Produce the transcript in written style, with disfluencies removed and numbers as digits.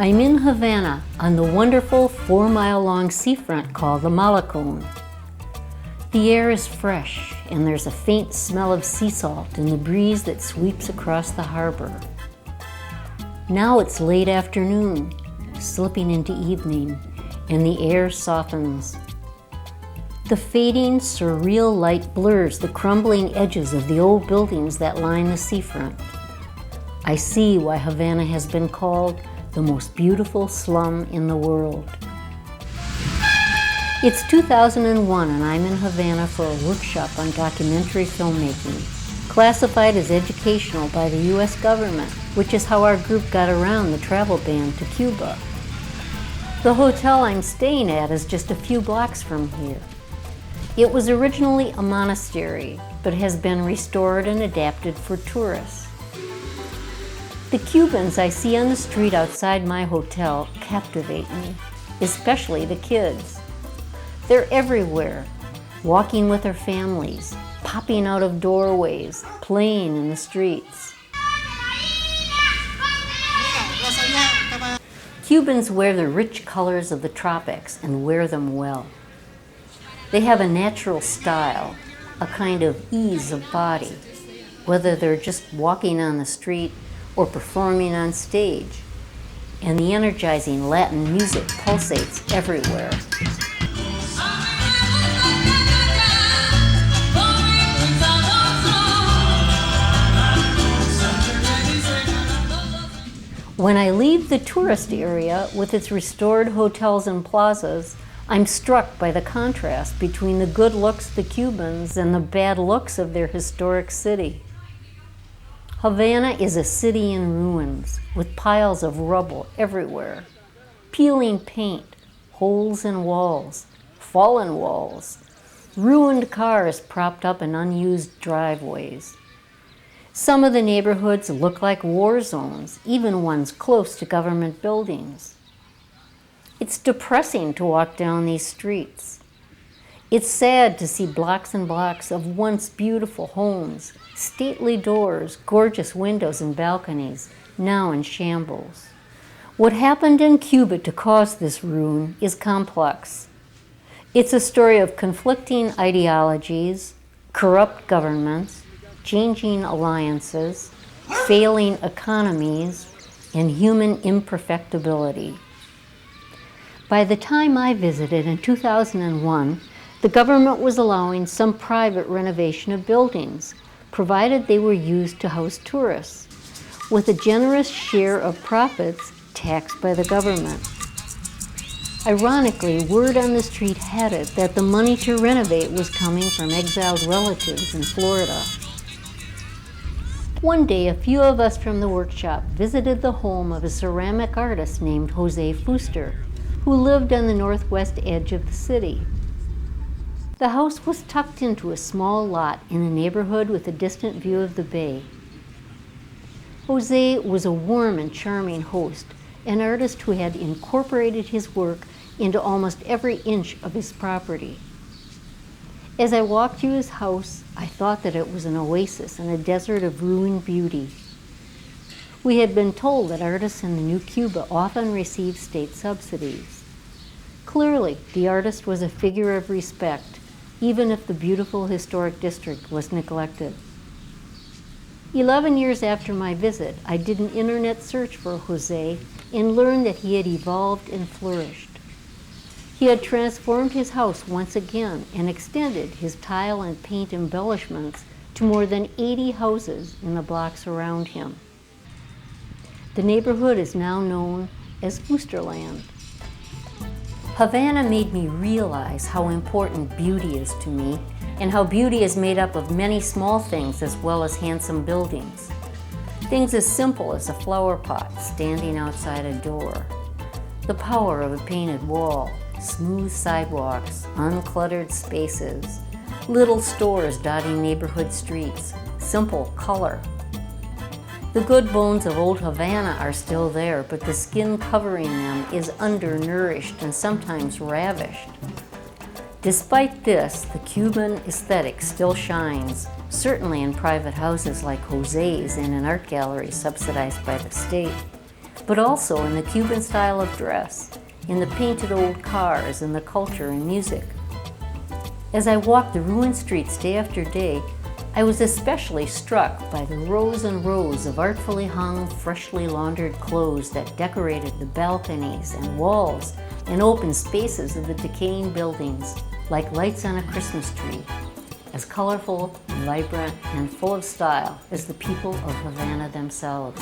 I'm in Havana on the wonderful 4-mile-long seafront called the Malecón. The air is fresh and there's a faint smell of sea salt in the breeze that sweeps across the harbor. Now it's late afternoon, slipping into evening, and the air softens. The fading, surreal light blurs the crumbling edges of the old buildings that line the seafront. I see why Havana has been called the most beautiful slum in the world. It's 2001 and I'm in Havana for a workshop on documentary filmmaking, classified as educational by the US government, which is how our group got around the travel ban to Cuba. The hotel I'm staying at is just a few blocks from here. It was originally a monastery, but has been restored and adapted for tourists. The Cubans I see on the street outside my hotel captivate me, especially the kids. They're everywhere, walking with their families, popping out of doorways, playing in the streets. Cubans wear the rich colors of the tropics and wear them well. They have a natural style, a kind of ease of body, whether they're just walking on the street or performing on stage, and the energizing Latin music pulsates everywhere. When I leave the tourist area with its restored hotels and plazas, I'm struck by the contrast between the good looks of the Cubans and the bad looks of their historic city. Havana is a city in ruins, with piles of rubble everywhere, peeling paint, holes in walls, fallen walls, ruined cars propped up in unused driveways. Some of the neighborhoods look like war zones, even ones close to government buildings. It's depressing to walk down these streets. It's sad to see blocks and blocks of once beautiful homes, stately doors, gorgeous windows and balconies, now in shambles. What happened in Cuba to cause this ruin is complex. It's a story of conflicting ideologies, corrupt governments, changing alliances, failing economies, and human imperfectibility. By the time I visited in 2001, the government was allowing some private renovation of buildings, provided they were used to house tourists, with a generous share of profits taxed by the government. Ironically, word on the street had it that the money to renovate was coming from exiled relatives in Florida. One day, a few of us from the workshop visited the home of a ceramic artist named Jose Fuster, who lived on the northwest edge of the city. The house was tucked into a small lot in a neighborhood with a distant view of the bay. Jose was a warm and charming host, an artist who had incorporated his work into almost every inch of his property. As I walked through his house, I thought that it was an oasis in a desert of ruined beauty. We had been told that artists in the New Cuba often received state subsidies. Clearly, the artist was a figure of respect, even if the beautiful historic district was neglected. 11 years after my visit, I did an internet search for Jose and learned that he had evolved and flourished. He had transformed his house once again and extended his tile and paint embellishments to more than 80 houses in the blocks around him. The neighborhood is now known as Fusterland. Havana made me realize how important beauty is to me and how beauty is made up of many small things as well as handsome buildings. Things as simple as a flower pot standing outside a door, the power of a painted wall, smooth sidewalks, uncluttered spaces, little stores dotting neighborhood streets, simple color. The good bones of old Havana are still there, but the skin covering them is undernourished and sometimes ravished. Despite this, the Cuban aesthetic still shines, certainly in private houses like Jose's and in art galleries subsidized by the state. but also in the Cuban style of dress, in the painted old cars, and the culture and music. As I walked the ruined streets day after day, I was especially struck by the rows and rows of artfully hung, freshly laundered clothes that decorated the balconies and walls and open spaces of the decaying buildings, like lights on a Christmas tree, as colorful, vibrant, and full of style as the people of Havana themselves.